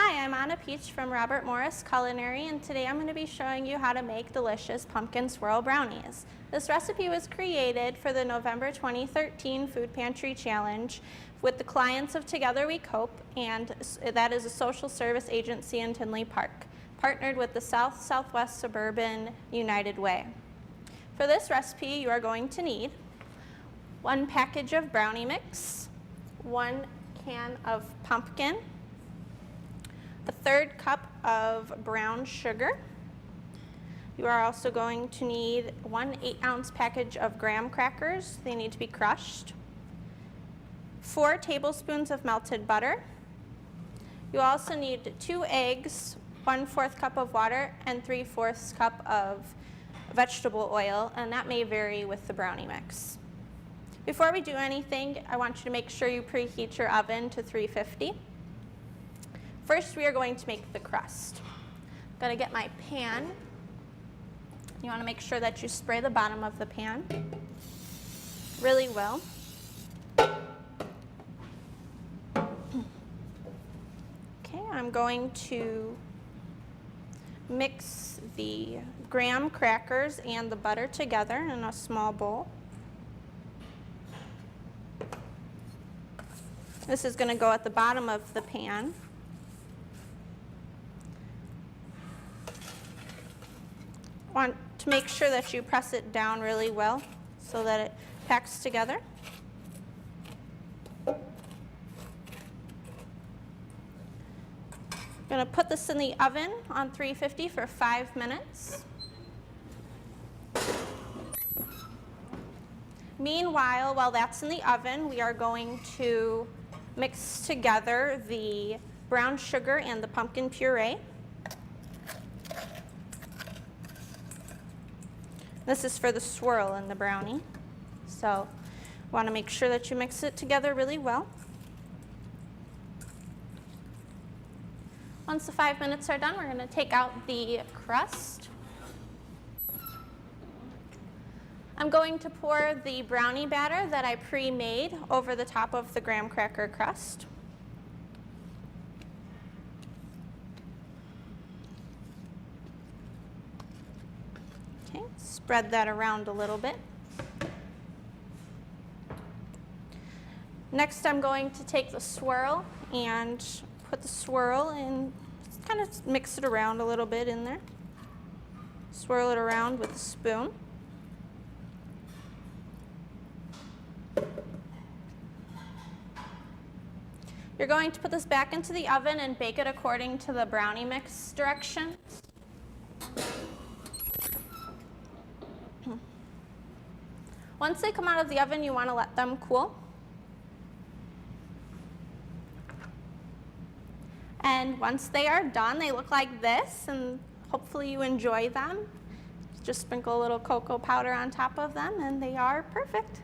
Hi, I'm Anna Peach from Robert Morris Culinary, and today I'm going to be showing you how to make delicious pumpkin swirl brownies. This recipe was created for the November 2013 Food Pantry Challenge with the clients of Together We Cope, and that is a social service agency in Tinley Park, partnered with the Southwest Suburban United Way. For this recipe, you are going to need 1 package of brownie mix, 1 can of pumpkin, a 1/3 cup of brown sugar. You are also going to need 1 8-ounce package of graham crackers. They need to be crushed. 4 tablespoons of melted butter. You also need 2 eggs, 1/4 cup of water, and 3/4 cup of vegetable oil, and that may vary with the brownie mix. Before we do anything, I want you to make sure you preheat your oven to 350. First, we are going to make the crust. I'm going to get my pan. You want to make sure that you spray the bottom of the pan really well. Okay, I'm going to mix the graham crackers and the butter together in a small bowl. This is going to go at the bottom of the pan. Want to make sure that you press it down really well so that it packs together. I'm going to put this in the oven on 350 for 5 minutes. Meanwhile, while that's in the oven, we are going to mix together the brown sugar and the pumpkin puree. This is for the swirl in the brownie, so want to make sure that you mix it together really well. Once the 5 minutes are done, we're going to take out the crust. I'm going to pour the brownie batter that I pre-made over the top of the graham cracker crust. Okay, spread that around a little bit. Next, I'm going to take the swirl and put the swirl in, kind of mix it around a little bit in there. Swirl it around with a spoon. You're going to put this back into the oven and bake it according to the brownie mix directions. Once they come out of the oven, you want to let them cool. And once they are done, they look like this, and hopefully you enjoy them. Just sprinkle a little cocoa powder on top of them, and they are perfect.